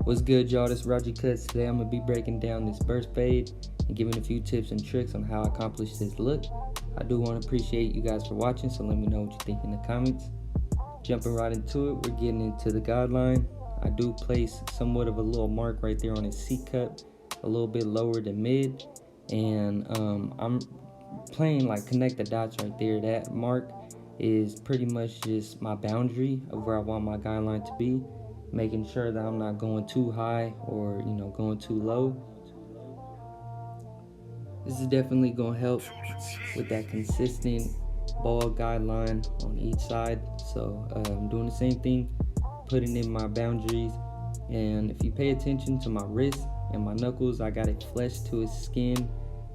What's good, y'all? This is Roger Cuts. Today I'm going to be breaking down this burst fade and giving a few tips and tricks on how I accomplish this look. I do want to appreciate you guys for watching, so let me know what you think in the comments. Jumping right into it, we're getting into the guideline. I do place somewhat of a little mark right there on his C cup, a little bit lower than mid, and I'm playing like connect the dots right there. That mark is pretty much just my boundary of where I want my guideline to be, making sure that I'm not going too high or going too low. This is definitely going to help with that consistent ball guideline on each side. So I'm doing the same thing, putting in my boundaries. And if you pay attention to my wrist and my knuckles, I got it fleshed to his skin,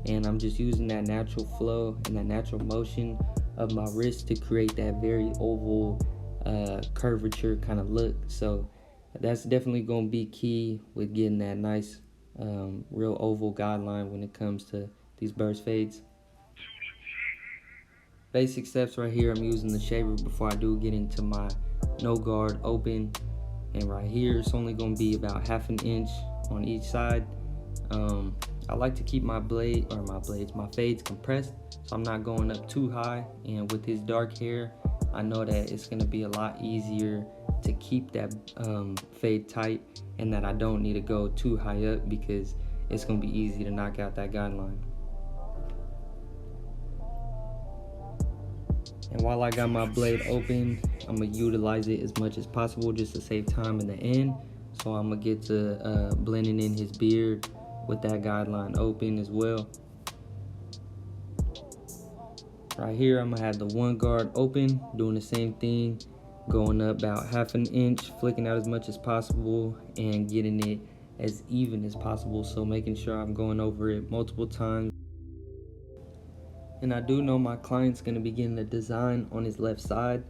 and I'm just using that natural flow and that natural motion of my wrist to create that very oval curvature kind of look. So that's definitely going to be key with getting that nice real oval guideline when it comes to these burst fades. Basic steps right here, I'm using the shaver before I do get into my no guard open, and right here it's only going to be about ½ an inch on each side. I like to keep my my fades compressed, so I'm not going up too high, and with his dark hair I know that it's going to be a lot easier to keep that fade tight, and that I don't need to go too high up because it's going to be easy to knock out that guideline. And while I got my blade open, I'm going to utilize it as much as possible just to save time in the end. So I'm going to get to blending in his beard with that guideline open as well. Right here, I'm going to have the one guard open, doing the same thing, going up about ½ an inch, flicking out as much as possible, and getting it as even as possible. So making sure I'm going over it multiple times. And I do know my client's going to be getting the design on his left side.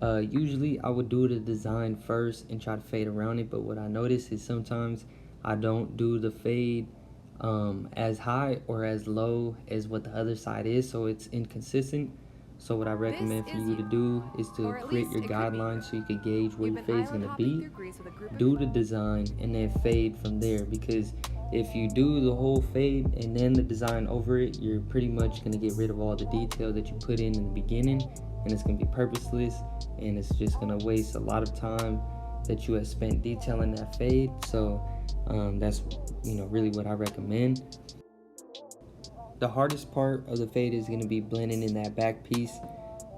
Usually I would do the design first and try to fade around it, but what I notice is sometimes I don't do the fade as high or as low as what the other side is, so it's inconsistent. So what I recommend for you to do is to create your guideline so you can gauge where your fade is going to be, do the design, and then fade from there. Because if you do the whole fade and then the design over it, you're pretty much going to get rid of all the detail that you put in the beginning, and it's going to be purposeless, and it's just going to waste a lot of time that you have spent detailing that fade. So that's really what I recommend. The hardest part of the fade is going to be blending in that back piece.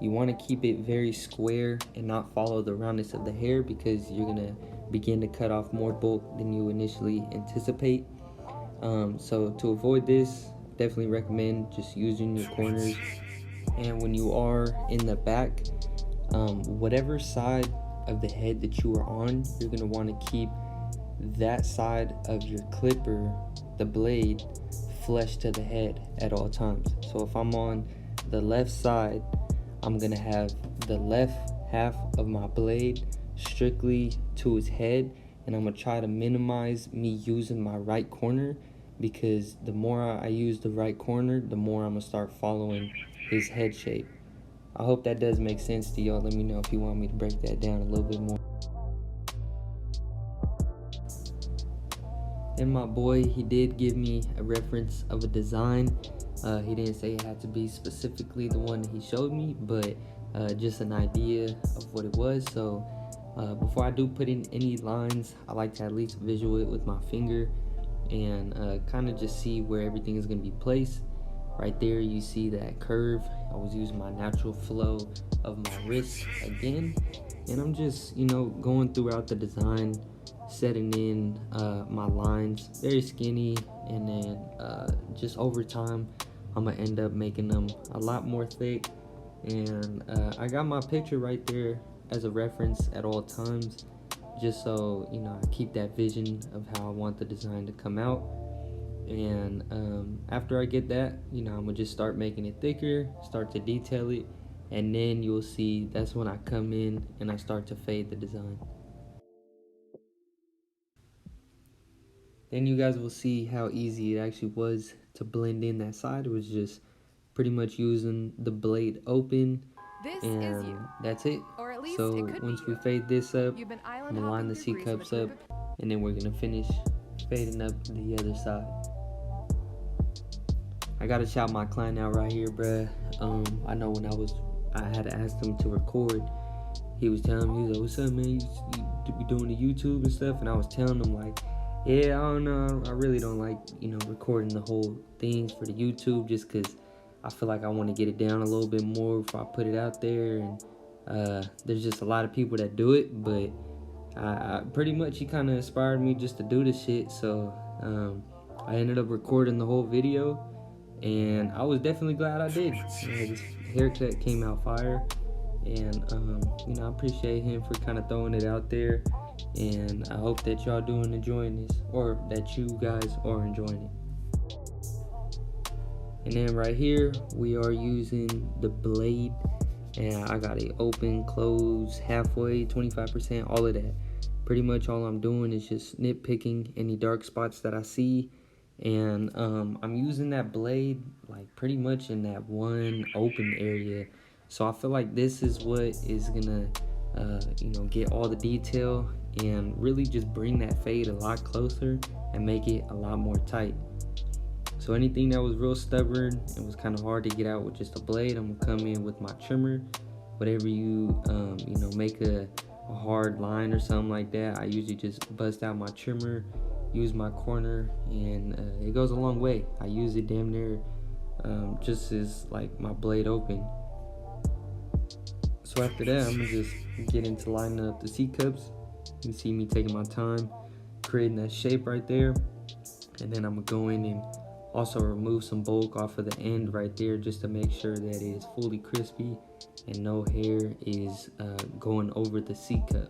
You want to keep it very square and not follow the roundness of the hair, because you're going to begin to cut off more bulk than you initially anticipate. So to avoid this, definitely recommend just using your corners. And when you are in the back, whatever side of the head that you are on, you're going to want to keep that side of your clipper, the blade, flush to the head at all times. So if I'm on the left side, I'm going to have the left half of my blade strictly to his head, and I'm going to try to minimize me using my right corner, because the more I use the right corner, the more I'm going to start following his head shape. I hope that does make sense to y'all. Let me know if you want me to break that down a little bit more. And my boy, he did give me a reference of a design. He didn't say it had to be specifically the one that he showed me, but just an idea of what it was. So before I do put in any lines, I like to at least visual it with my finger and kind of just see where everything is going to be placed. Right there, you see that curve. I was using my natural flow of my wrist again, and I'm just going throughout the design, setting in my lines very skinny, and then just over time I'm gonna end up making them a lot more thick. And I got my picture right there as a reference at all times, just so I keep that vision of how I want the design to come out. And after I get that, I'm gonna just start making it thicker, start to detail it, and then you'll see that's when I come in and I start to fade the design. Then you guys will see how easy it actually was to blend in that side. It was just pretty much using the blade open, and that's it. So once we fade this up, I'm gonna line the C cups up and then we're gonna finish fading up the other side. I gotta shout my client out right here, bruh. I know when I had to ask him to record, he was telling me, he was like, "What's up, man? You be doing the YouTube and stuff?" And I was telling him like, "Yeah, I don't know. I really don't like, recording the whole thing for the YouTube, just cause I feel like I want to get it down a little bit more before I put it out there." And there's just a lot of people that do it, but I pretty much, he kind of inspired me just to do this shit. So I ended up recording the whole video, and I was definitely glad I did. This haircut came out fire, and I appreciate him for kind of throwing it out there, and I hope that y'all enjoying this, or that you guys are enjoying it. And then right here we are using the blade, and I got it open, close, halfway, 25%, all of that. Pretty much all I'm doing is just nitpicking any dark spots that I see, and I'm using that blade like pretty much in that one open area. So I feel like this is what is gonna get all the detail and really just bring that fade a lot closer and make it a lot more tight. So anything that was real stubborn, it was kind of hard to get out with just a blade, I'm gonna come in with my trimmer. Whatever you make a hard line or something like that, I usually just bust out my trimmer, use my corner, and it goes a long way. I use it damn near just as like my blade open. So after that, I'm gonna just get into lining up the C cups. You can see me taking my time, creating that shape right there, and then I'm gonna go in and also remove some bulk off of the end right there, just to make sure that it is fully crispy and no hair is going over the C cup.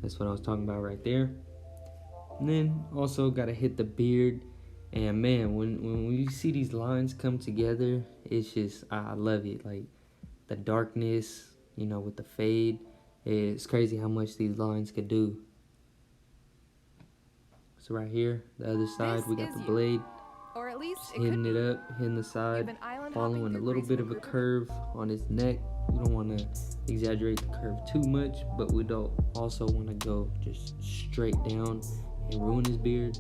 That's what I was talking about right there. And then also gotta hit the beard. And man, when you see these lines come together, it's just, I love it. Like the darkness, with the fade, it's crazy how much these lines could do. So right here, the other side, we got the blade, or at least just hitting it up, hitting the side, following a little bit of a curve on his neck. We don't want to exaggerate the curve too much, but we don't also want to go just straight down and ruin his beard.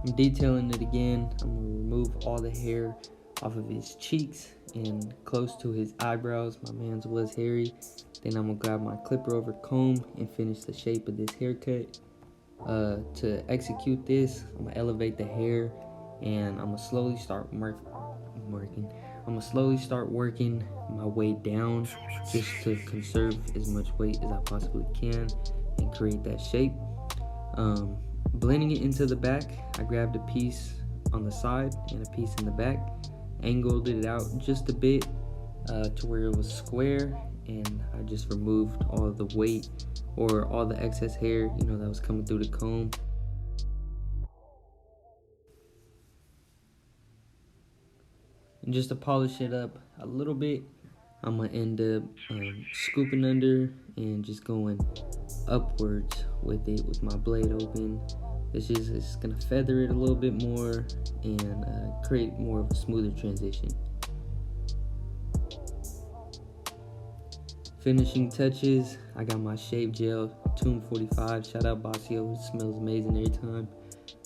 I'm detailing it again. I'm gonna remove all the hair off of his cheeks and close to his eyebrows. My man's was hairy. Then I'm gonna grab my clipper over comb and finish the shape of this haircut. To execute this, I'm gonna elevate the hair, and I'm gonna slowly start working. I'm gonna slowly start working my way down, just to conserve as much weight as I possibly can and create that shape. Blending it into the back, I grabbed a piece on the side and a piece in the back, angled it out just a bit to where it was square, and I just removed all of the weight or all the excess hair that was coming through the comb. And just to polish it up a little bit, I'm gonna end up scooping under and just going upwards with it with my blade open. It's gonna feather it a little bit more and create more of a smoother transition. Finishing touches, I got my shave gel, Tomb 45. Shout out Bossio, it smells amazing every time.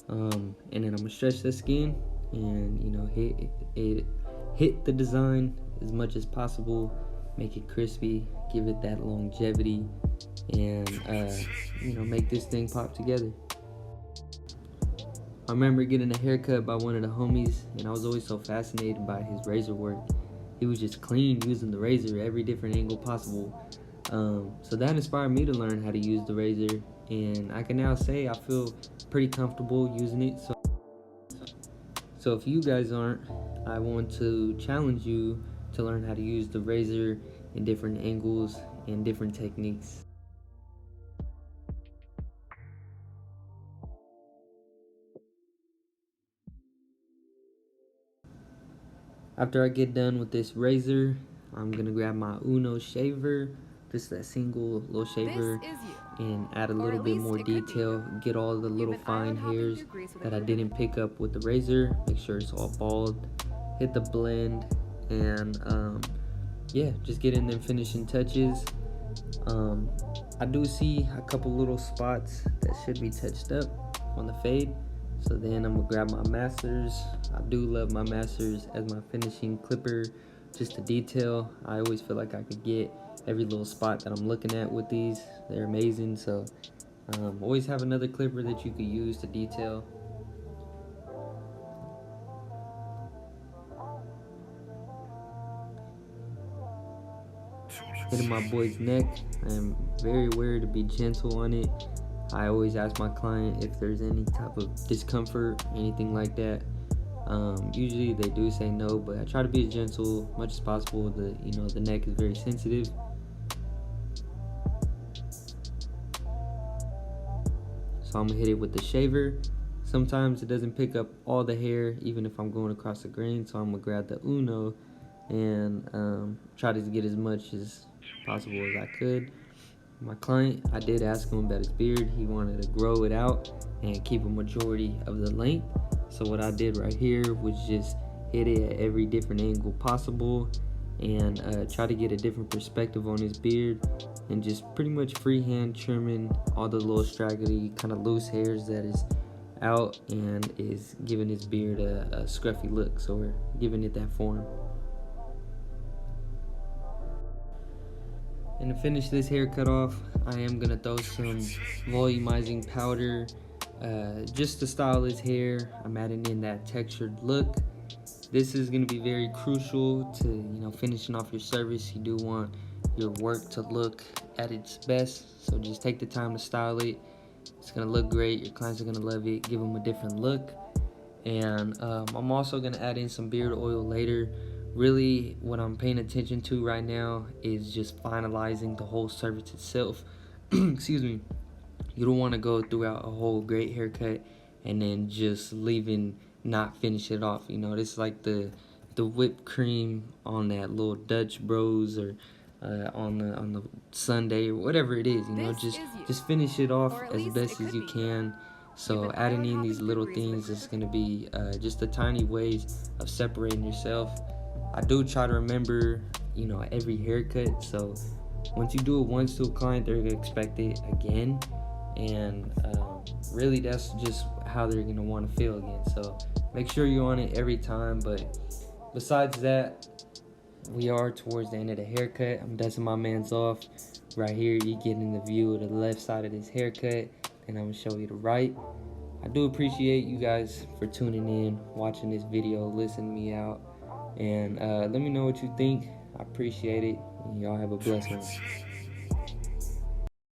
And then I'm gonna stretch the skin and hit the design as much as possible, make it crispy, give it that longevity, and make this thing pop together. I remember getting a haircut by one of the homies, and I was always so fascinated by his razor work. He was just clean using the razor every different angle possible. So that inspired me to learn how to use the razor, and I can now say I feel pretty comfortable using it. So if you guys aren't, I want to challenge you to learn how to use the razor in different angles and different techniques. After I get done with this razor, I'm gonna grab my Uno shaver, just that single little shaver This is you. and add a Or little at bit least more it could be detail, you. get all the little You've been fine island hopping hairs through Greece with that a I group. didn't pick up with the razor. Make sure it's all bald, hit the blend, and yeah, just get in them finishing touches. I do see a couple little spots that should be touched up on the fade, so then I'm gonna grab my masters. I do love my masters as my finishing clipper, just the detail. I always feel like I could get every little spot that I'm looking at with these. They're amazing. So always have another clipper that you could use to detail. Hitting my boy's neck, I am very aware to be gentle on it. I always ask my client if there's any type of discomfort, anything like that. Usually they do say no, but I try to be as gentle much as possible. The neck is very sensitive. So I'm gonna hit it with the shaver. Sometimes it doesn't pick up all the hair, even if I'm going across the grain. So I'm gonna grab the Uno and try to get as much as possible as I could. My client, I did ask him about his beard. He wanted to grow it out and keep a majority of the length. So what I did right here was just hit it at every different angle possible and try to get a different perspective on his beard, and just pretty much freehand trimming all the little straggly kind of loose hairs that is out and is giving his beard a scruffy look. So we're giving it that form. And to finish this haircut off, I am gonna throw some volumizing powder just to style his hair. I'm adding in that textured look. This is gonna be very crucial to finishing off your service. You do want your work to look at its best, so just take the time to style it. It's gonna look great. Your clients are gonna love it. Give them a different look. And I'm also gonna add in some beard oil later. Really, what I'm paying attention to right now is just finalizing the whole service itself. Excuse me. You don't want to go throughout a whole great haircut and then just leaving not finish it off. This is like the whipped cream on that little Dutch Bros, or on the Sunday, or whatever it is. Just finish it off as best as you can. So adding in these little things is going to be just the tiny ways of separating yourself. I do try to remember every haircut, so once you do it once to a client, they're going to expect it again, and really that's just how they're going to want to feel again. So make sure you're on it every time. But besides that, we are towards the end of the haircut. I'm dusting my man's off. Right here, you getting the view of the left side of this haircut, and I'm going to show you the right. I do appreciate you guys for tuning in, watching this video, listening me out, and let me know what you think. I appreciate it, and y'all have a blessed one.